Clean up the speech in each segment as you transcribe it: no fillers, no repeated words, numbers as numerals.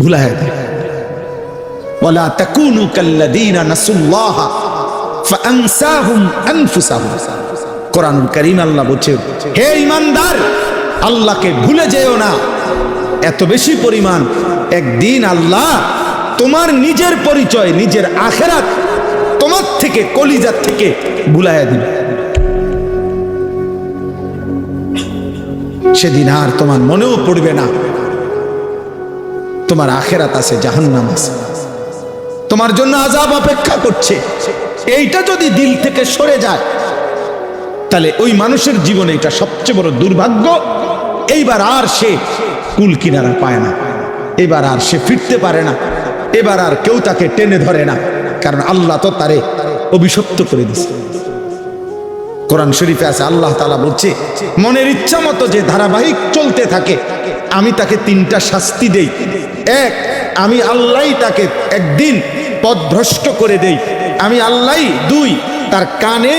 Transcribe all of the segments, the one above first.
ভুলায় দেয়। ওয়ালা তাকুনু কাল্লাযীনা নাসুল্লাহা ফাআনসাহুম আনফুসাহুম। কোরআনুল কারীম আল্লাহ বলছে, হে ঈমানদার, আল্লাহকে ভুলে যেও না এত বেশি পরিমাণ, একদিন আল্লাহ তোমার নিজের পরিচয়, নিজের আখিরাত তোমার থেকে, কলিজার থেকে ভুলাইয়া দিবে। সেদিন আর তোমার মনেও পড়বে না তোমার আখিরাত আছে, জাহান্নাম আছে, তোমার জন্য আযাব অপেক্ষা করছে। এইটা যদি দিল থেকে সরে যায়, তাহলে ওই মানুষের জীবনে এটা সবচেয়ে বড় দুর্ভাগ্য। এইবার আর সে কুল কিনারা পায় না, এবার আর সে ফিরতে পারে না, এবার আর কেউ তাকে টেনে ধরে না, কারণ আল্লাহ তো তারে অভিশপ্ত করে দিছে। কোরআন শরীফে আছে, আল্লাহ তাআলা বলছে, মনের ইচ্ছা মতো যে ধারাবাহিক চলতে থাকে, আমি তাকে তিনটা শাস্তি দেই। এক, আমি আল্লাহ তাকে একদিন পথভ্রষ্ট করে দেই, আমি আল্লাহ। দুই, তার কানে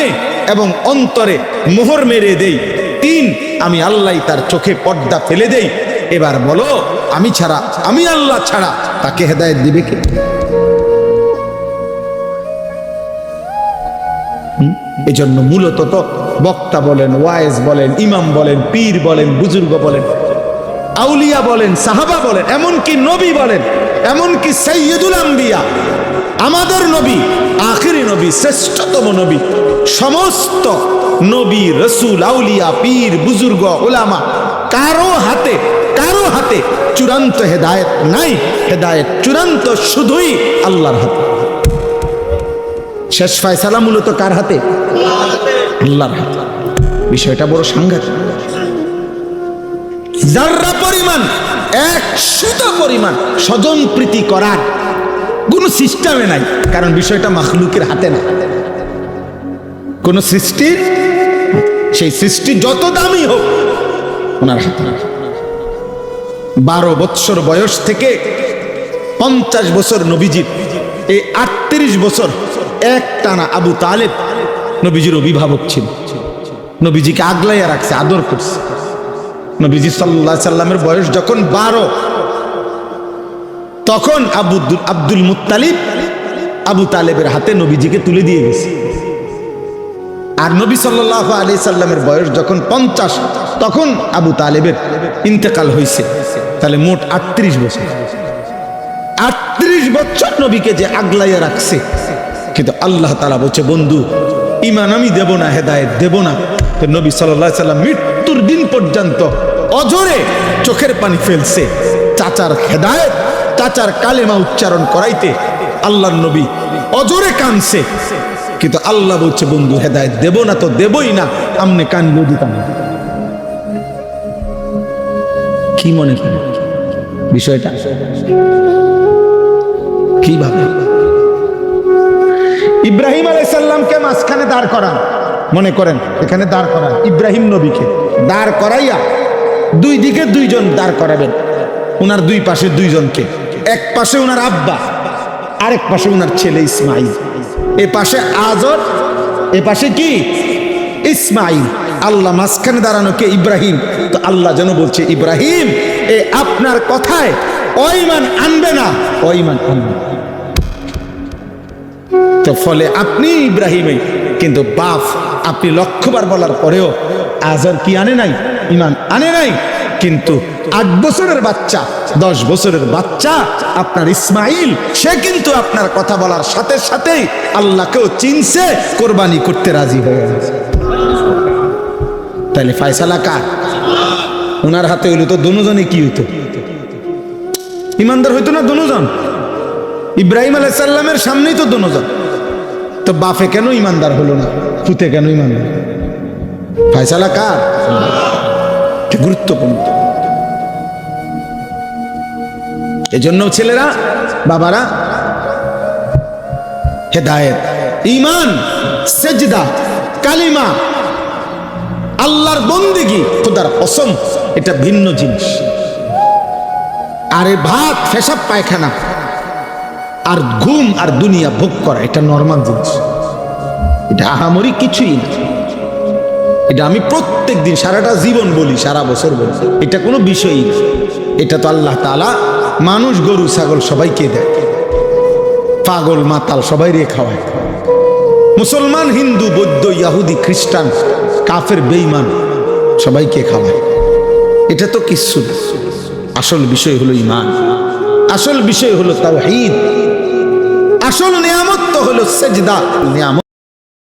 এবং অন্তরে মোহর মেরে দেই। তিন, আমি আল্লাহ তার চোখে পর্দা ফেলে দেই। এবার বলো, আমি ছাড়া, আমি আল্লাহ ছাড়া তাকে হেদায়েত দিবে কে? এজন্য মূলত তো বক্তা বলেন, ওয়াইজ বলেন, ইমাম বলেন, পীর বলেন, বুজুর্গ বলেন, আউলিয়া বলেন, সাহাবা বলেন, এমনকি নবী বলেন, এমনকি সাইয়্যিদুল আম্বিয়া, আমাদের নবী, আখিরি নবী, শ্রেষ্ঠতম নবী, সমস্ত নবী, রসুল, আউলিয়া, পীর, বুজুর্গ, উলামা, কারো হাতে চূড়ান্ত হেদায়েত নাই। হেদায়েত চূড়ান্ত শুধুই আল্লাহর হাতে। শেষ ফয়সালা মূলত কার হাতে? আল্লাহর হাতে। বিষয়টা বড় সাংঘাতিক। যারা পরিমাণ, 100 পরিমাণ স্বজন প্রীতি করার কোন সিস্টেমে নাই, কারণ বিষয়টা মাখলুকের হাতে না, কোন সৃষ্টির, সেই সৃষ্টি যত দামি হোক ওনার হাতে না। 12 বৎসর বয়স থেকে 50 বছর নবীজির, এই 38 বছর এক টানা আবু তালেব নবীজির অভিভাবক ছিল, নবীজিকে আগলাইয়া রাখছে, আদর করছে। নবীজি সাল্লাল্লাহু আলাইহি সাল্লামের বয়স যখন 12, তখন আব্দুল মুত্তালিব আবু তালেবের হাতে নবীজিকে তুলে দিয়ে গেছে। আর নবী সাল্লাল্লাহু আলাইহি সাল্লামের বয়স যখন 50, তখন আবু তালেবের ইন্তেকাল হয়েছে। তাহলে মোট 38 বছর। 38 বছর নবীকে যে আগলাইয়া রাখছে, কিন্তু আল্লাহ তাআলা বলছে, বন্ধু, ঈমান আমি দেব না, হেদায়েত দেব না। তো নবী সাল্লাল্লাহু আলাইহি সাল্লাম মৃত্যুর দিন পর্যন্ত অজরে চোখের পানি ফেলছে, চাচার হেদায়েত, চাচার কালেমা উচ্চারণ করাইতে আল্লাহর নবী অজরে কানছে। কিন্তু আল্লাহ বলছে, বন্ধু, হেদায়েত দেব না তো দেবই না, আমনে কানলো দিতাম। কি মনে করেন বিষয়টা? কিভাবে ইব্রাহিম আলাইহিস সালামকে মাঝখানে দাঁড় করান, মনে করেন এখানে দাঁড় করান, ইব্রাহিম নবীকে দাঁড় করাইয়া দুই দিকে দুইজন দাঁড় করাবেন, ওনার দুই পাশে দুইজনকে, এক পাশে ওনার আব্বা, আরেক পাশে ওনার ছেলে ইসমাইল, এ পাশে আজর, এ পাশে কি ইসমাইল। আল্লাহ মাঝখানে দাঁড়ানো কে? ইব্রাহিম। তো আল্লাহ যেন বলছে, ইব্রাহিম, এ আপনার কথায় ঈমান আনবে না, ঈমান আনবে। তো ফলে আপনি ইব্রাহিমে, কিন্তু বাপ আপনি লক্ষবার বলার পরেও আজর কি আনে নাই? ঈমান আনে নাই। কিন্তু 8 বছরের বাচ্চা, 10 বছরের বাচ্চা আপনার ইসমাইল, সে কিন্তু আপনার কথা বলার সাথে সাথেই আল্লাহকেও চিনছে, কোরবানি করতে রাজি হয়ে গেছে। তাহলে ফয়সালা কার? ওনার হাতে হইলে তো দুজনে কি হইতো? ইমানদার হইতো না দুজন? ইব্রাহিম আলাইহিস সালামের সামনেই তো দুজন। তো বাপে কেন ইমানদার হলো না, পুতে কেন ইমানদার? ফয়সালা কার? গুরুত্বপূর্ণ। এজন্য ছেলেরা, বাবারা, হেদায়েত, ঈমান, সেজদা, কালিমা, আল্লাহর বন্দেগী, খোদার কসম, এটা ভিন্ন জিনিস। আরে ভাত, পেশাব, পায়খানা আর ঘুম আর দুনিয়া ভোগ করা, এটা নরমাল জিনিস, এটা আহামরি কিছুই না। এটা আমি প্রত্যেক দিন, সারাটা জীবন বলি, সারা বছর বলি, এটা কোনো বিষয়ই না। এটা তো আল্লাহ তাআলা মানুষ গরু ছাগল সবাইকে দেয়, পাগল মাতাল সবাই রে খাওয়ায়, মুসলমান হিন্দু বৌদ্ধ ইহুদি খ্রিস্টান কাফের বেঈমান সবাইকে খাওয়ায়। এটা তো কিচ্ছু না। আসল বিষয় হলো ঈমান, আসল বিষয় হলো তাওহীদ, আসল নিয়ামত তো হলো সেজদা নিয়ামত।